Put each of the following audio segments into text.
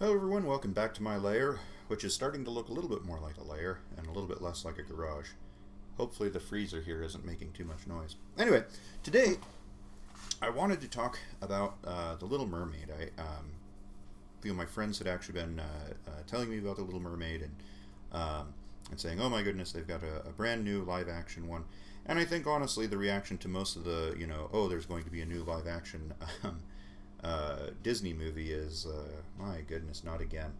Hello everyone, welcome back to my lair, which is starting to look a little bit more like a lair and a little bit less like a garage. Hopefully the freezer here isn't making too much noise. Anyway, today I wanted to talk about The Little Mermaid. A few of my friends had actually been telling me about The Little Mermaid and saying, oh my goodness, they've got a brand new live action one. And I think honestly the reaction to most of the, oh, there's going to be a new live action Disney movie is, my goodness, not again.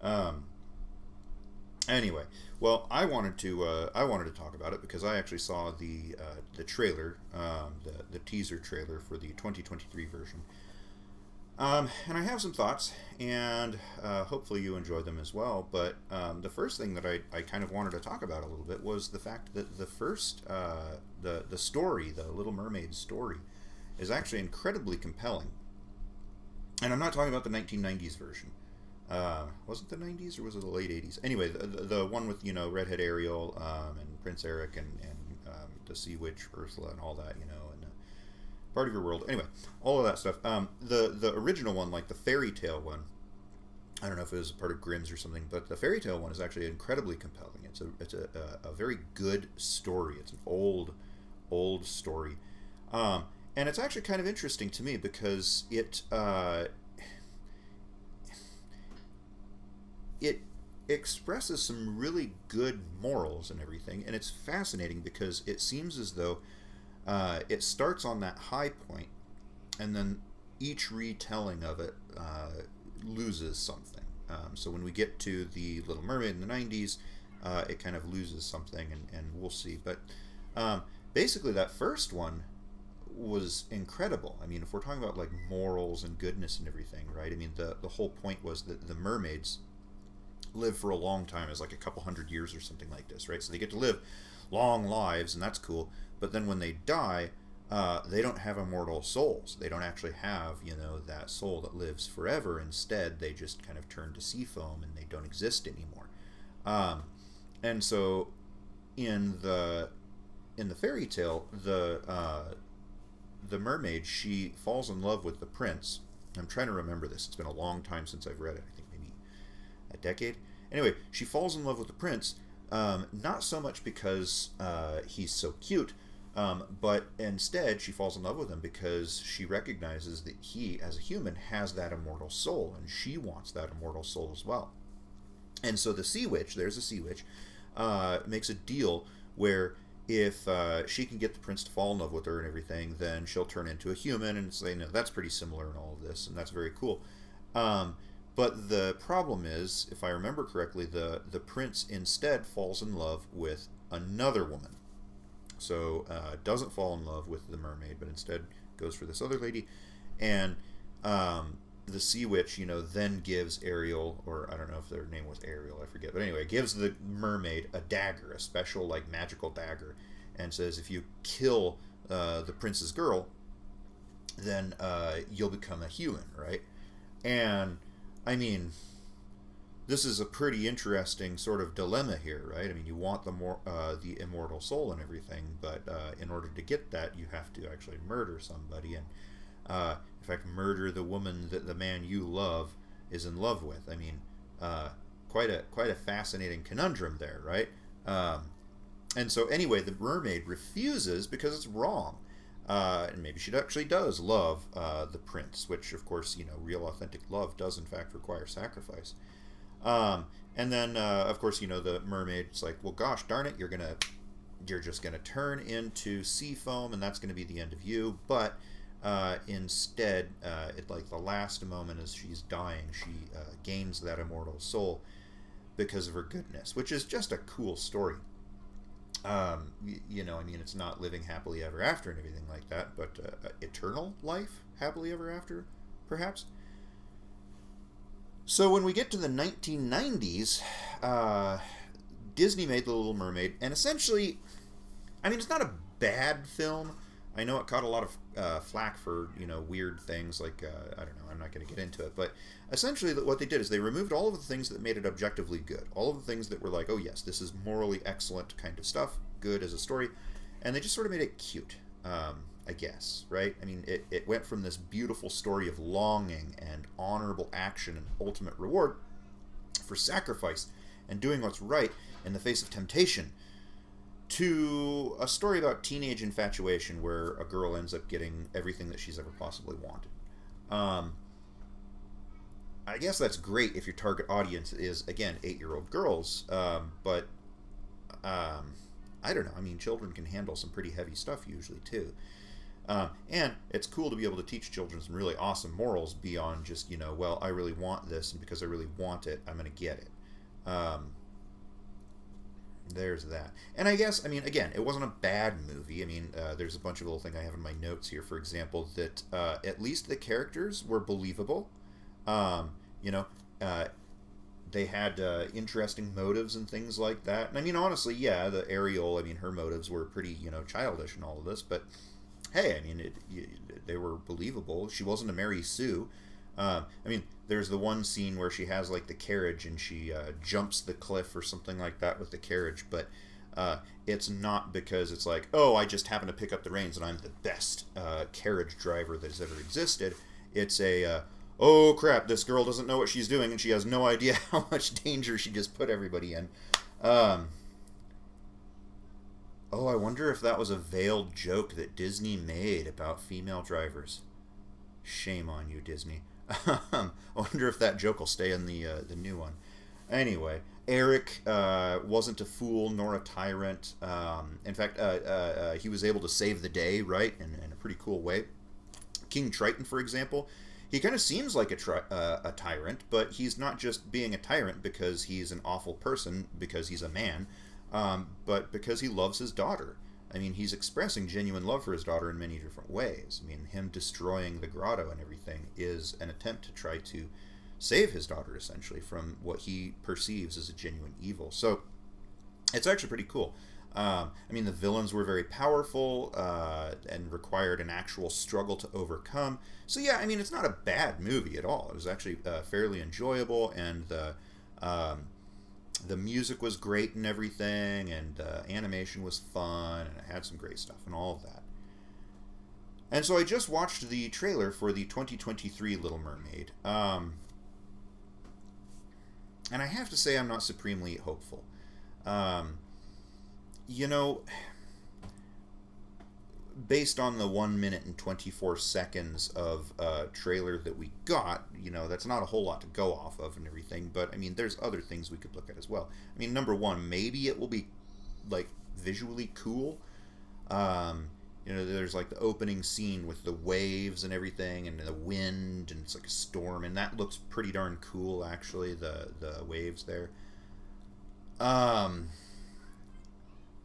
Um, anyway, well, I wanted to talk about it because I actually saw the trailer, the teaser trailer for the 2023 version, and I have some thoughts, and hopefully you enjoy them as well. But the first thing that I kind of wanted to talk about a little bit was the fact that the first the story, the Little Mermaid story, is actually incredibly compelling. And I'm not talking about the 1990s version. Was it the 90s or was it the late 80s? Anyway, the one with redhead Ariel and Prince Eric and the Sea Witch Ursula and all that, and part of your world. Anyway, all of that stuff. The original one, like the fairy tale one, I don't know if it was part of Grimm's or something, but the fairy tale one is actually incredibly compelling. It's a very good story. It's an old story. And it's actually kind of interesting to me because it expresses some really good morals and everything, and it's fascinating because it seems as though it starts on that high point, and then each retelling of it loses something. So when we get to the Little Mermaid in the 90s, it kind of loses something, and we'll see. But basically, that first one was incredible. I mean, if we're talking about like morals and goodness and everything, right? I mean, the whole point was that the mermaids live for a long time, as like a couple hundred years or something like this, right? So they get to live long lives, and that's cool. But then when they die, they don't have immortal souls. They don't actually have, that soul that lives forever. Instead, they just kind of turn to sea foam and they don't exist anymore. And so, in the fairy tale, the mermaid, she falls in love with the prince. I'm trying to remember this. It's been a long time since I've read it. I think maybe a decade. Anyway, she falls in love with the prince, not so much because he's so cute, but instead she falls in love with him because she recognizes that he, as a human, has that immortal soul, and she wants that immortal soul as well. And so the sea witch, there's a sea witch, makes a deal where if she can get the prince to fall in love with her and everything, then she'll turn into a human, and say, no, that's pretty similar in all of this, and that's very cool. But the problem is, if I remember correctly, the prince instead falls in love with another woman. So doesn't fall in love with the mermaid, but instead goes for this other lady, and the sea witch, then gives Ariel, or I don't know if their name was Ariel, I forget, but anyway, gives the mermaid a dagger, a special like magical dagger, and says if you kill the prince's girl, then you'll become a human, right? And I mean, this is a pretty interesting sort of dilemma here, right? I mean, you want the immortal soul and everything, but in order to get that, you have to actually murder somebody, and in fact, murder the woman that the man you love is in love with. I mean, quite a fascinating conundrum there, right? And so anyway, the mermaid refuses because it's wrong. And maybe she actually does love the prince, which of course, real authentic love does in fact require sacrifice. And then, of course, the mermaid's like, well, gosh darn it, you're just gonna turn into sea foam, and that's gonna be the end of you. But instead, at like the last moment as she's dying, she gains that immortal soul because of her goodness, which is just a cool story. I mean, it's not living happily ever after and everything like that, but eternal life, happily ever after, perhaps. So when we get to the 1990s, Disney made The Little Mermaid, and essentially, I mean, it's not a bad film. I know it caught a lot of flack for weird things like I don't know. I'm not going to get into it, but essentially what they did is they removed all of the things that made it objectively good, all of the things that were like, oh yes, this is morally excellent kind of stuff, good as a story, and they just sort of made it cute. I guess, right? I mean, it went from this beautiful story of longing and honorable action and ultimate reward for sacrifice and doing what's right in the face of temptation to a story about teenage infatuation where a girl ends up getting everything that she's ever possibly wanted. Um, I guess that's great if your target audience is, again, 8-year-old girls, but I don't know. I mean, children can handle some pretty heavy stuff usually, too. And it's cool to be able to teach children some really awesome morals beyond just, well, I really want this, and because I really want it, I'm going to get it. There's that. And I guess, I mean, again, it wasn't a bad movie. I mean, there's a bunch of little things I have in my notes here, for example, that at least the characters were believable. Um, you know, uh, they had interesting motives and things like that. And I mean, honestly, yeah, the Ariel, I mean, her motives were pretty, childish and all of this, but hey, I mean, they were believable. She wasn't a Mary Sue. I mean, there's the one scene where she has like the carriage and she jumps the cliff or something like that with the carriage, but it's not because it's like, oh, I just happen to pick up the reins and I'm the best carriage driver that has ever existed. It's oh crap, this girl doesn't know what she's doing and she has no idea how much danger she just put everybody in. Um, oh, I wonder if that was a veiled joke that Disney made about female drivers. Shame on you, Disney. I wonder if that joke will stay in the new one. Anyway, Eric wasn't a fool nor a tyrant. In fact, he was able to save the day, right, in a pretty cool way. King Triton, for example, he kind of seems like a tyrant, but he's not just being a tyrant because he's an awful person, because he's a man, but because he loves his daughter. I mean, he's expressing genuine love for his daughter in many different ways. I mean, him destroying the grotto and everything is an attempt to try to save his daughter, essentially, from what he perceives as a genuine evil. So, it's actually pretty cool. I mean, the villains were very powerful and required an actual struggle to overcome. So, yeah, I mean, it's not a bad movie at all. It was actually fairly enjoyable, and the music was great and everything, and animation was fun, and it had some great stuff and all of that. And so I just watched the trailer for the 2023 Little Mermaid, and I have to say I'm not supremely hopeful. Um, you know, based on the 1 minute and 24 seconds of trailer that we got, that's not a whole lot to go off of and everything, but I mean, there's other things we could look at as well. I mean, number one, maybe it will be like visually cool. There's like the opening scene with the waves and everything and the wind, and it's like a storm, and that looks pretty darn cool, actually, the waves there. Um,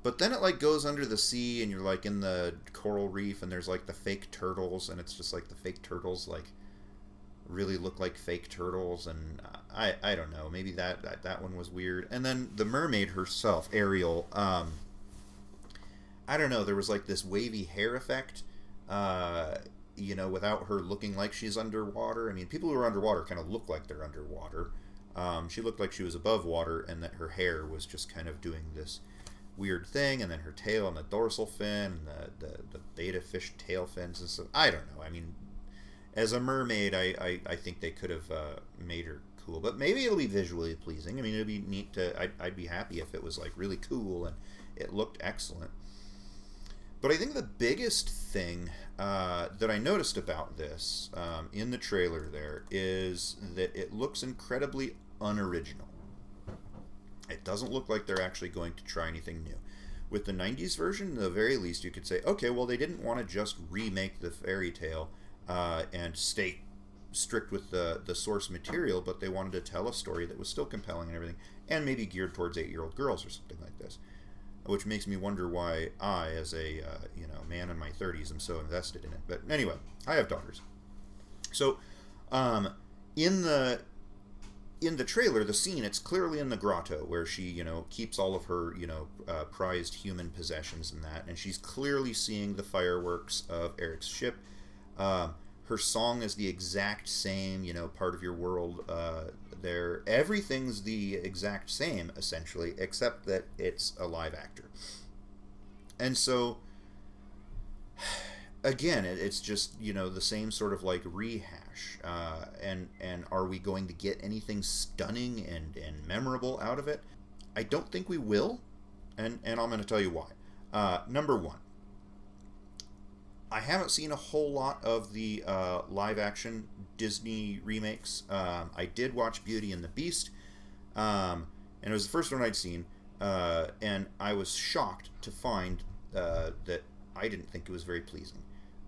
But then it like goes under the sea and you're like in the coral reef and there's like the fake turtles, and it's just like the fake turtles like really look like fake turtles, and I don't know, maybe that one was weird. And then the mermaid herself, Ariel, I don't know, there was like this wavy hair effect, without her looking like she's underwater. I mean, people who are underwater kind of look like they're underwater. She looked like she was above water and that her hair was just kind of doing this weird thing, and then her tail and the dorsal fin and the beta fish tail fins and stuff. I don't know. I mean, as a mermaid, I think they could have made her cool, but maybe it'll be visually pleasing. I mean, it'd be neat I'd be happy if it was like really cool and it looked excellent. But I think the biggest thing that I noticed about this in the trailer there is that it looks incredibly unoriginal. It doesn't look like they're actually going to try anything new. With the 90s version, at the very least, you could say, okay, well, they didn't want to just remake the fairy tale and stay strict with the source material, but they wanted to tell a story that was still compelling and everything, and maybe geared towards 8-year-old girls or something like this. Which makes me wonder why I, as a man in my 30s, am so invested in it. But anyway, I have daughters. So, in the trailer, the scene, it's clearly in the grotto where she, keeps all of her, prized human possessions and that, and she's clearly seeing the fireworks of Eric's ship. Her song is the exact same, part of your world there. Everything's the exact same, essentially, except that it's a live actor. And so, again, it's just, the same sort of like rehash. And are we going to get anything stunning and memorable out of it? I don't think we will, and I'm going to tell you why. Number one, I haven't seen a whole lot of the live action Disney remakes. I did watch Beauty and the Beast, and it was the first one I'd seen, and I was shocked to find that I didn't think it was very pleasing.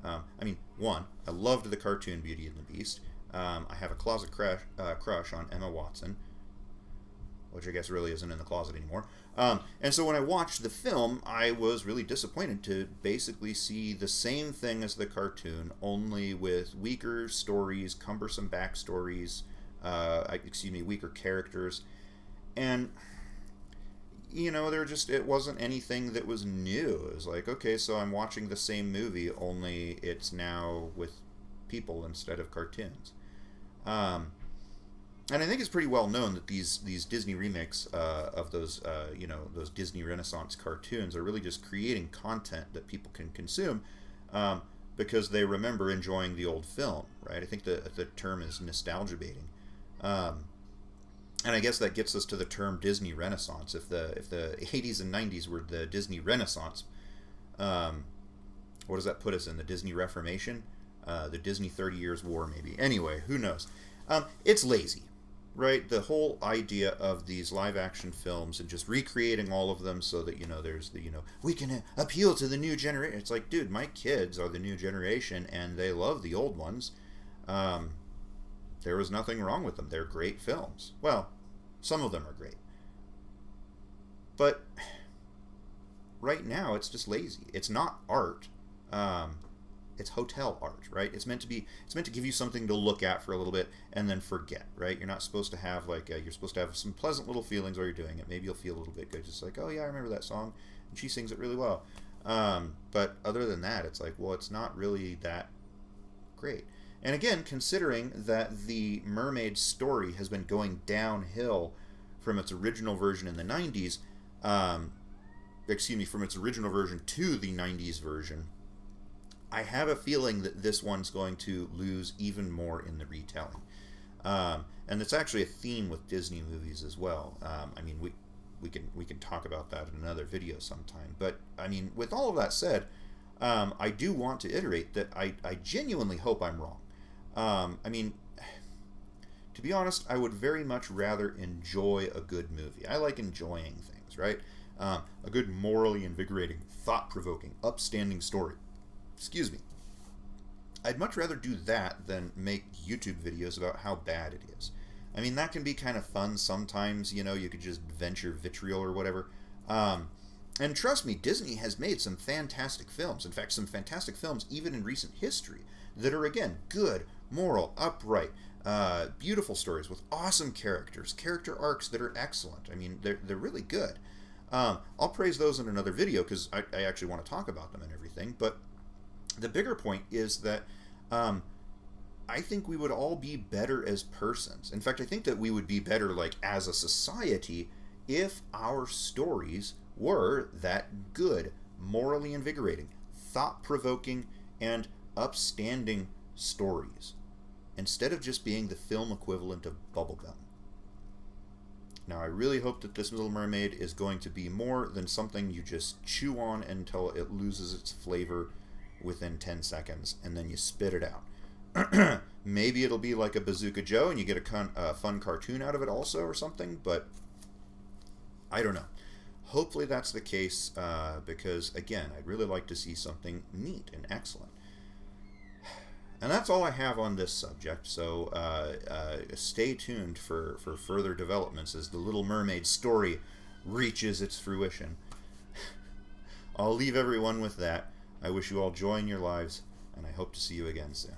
I mean, one, I loved the cartoon Beauty and the Beast. I have a closet crush on Emma Watson, which I guess really isn't in the closet anymore. And so when I watched the film, I was really disappointed to basically see the same thing as the cartoon, only with weaker stories, cumbersome backstories, weaker characters. And, it wasn't anything that was new. It was like, okay, so I'm watching the same movie, only it's now with people instead of cartoons. And I think it's pretty well known that these Disney remakes of those those Disney Renaissance cartoons are really just creating content that people can consume because they remember enjoying the old film, right? I think the term is nostalgia baiting, and I guess that gets us to the term Disney Renaissance. If the 80s and 90s were the Disney Renaissance, what does that put us in? The Disney Reformation, the Disney 30 Years War, maybe. Anyway, who knows? It's lazy. Right, the whole idea of these live-action films and just recreating all of them so that there's the we can appeal to the new generation. It's like, dude, my kids are the new generation and they love the old ones. There was nothing wrong with them. They're great films. Well, some of them are great, but right now it's just lazy. It's not art. It's hotel art, right? It's meant to give you something to look at for a little bit and then forget, right? You're not supposed to have you're supposed to have some pleasant little feelings while you're doing it. Maybe you'll feel a little bit good, just like, oh yeah, I remember that song, and she sings it really well. But other than that, it's like, well, it's not really that great. And again, considering that the Mermaid story has been going downhill from its original version in the 90s, from its original version to the 90s version, I have a feeling that this one's going to lose even more in the retelling. And it's actually a theme with Disney movies as well. I mean, we can talk about that in another video sometime. But, I mean, with all of that said, I do want to iterate that I genuinely hope I'm wrong. I mean, to be honest, I would very much rather enjoy a good movie. I like enjoying things, right? A good morally invigorating, thought-provoking, upstanding story. Excuse me. I'd much rather do that than make YouTube videos about how bad it is. I mean, that can be kind of fun sometimes, you could just venture vitriol or whatever. And trust me, Disney has made some fantastic films. In fact, some fantastic films even in recent history that are, again, good, moral, upright, beautiful stories with awesome characters, character arcs that are excellent. I mean, they're really good. I'll praise those in another video because I actually want to talk about them and everything, but the bigger point is that I think we would all be better as persons. In fact, I think that we would be better, as a society, if our stories were that good, morally invigorating, thought-provoking, and upstanding stories, instead of just being the film equivalent of bubblegum. Now, I really hope that this Little Mermaid is going to be more than something you just chew on until it loses its flavor within 10 seconds, and then you spit it out. Maybe it'll be like a Bazooka Joe, and you get a fun cartoon out of it also or something, but I don't know. Hopefully that's the case, because, again, I'd really like to see something neat and excellent. And that's all I have on this subject, so stay tuned for further developments as the Little Mermaid story reaches its fruition. I'll leave everyone with that. I wish you all joy in your lives, and I hope to see you again soon.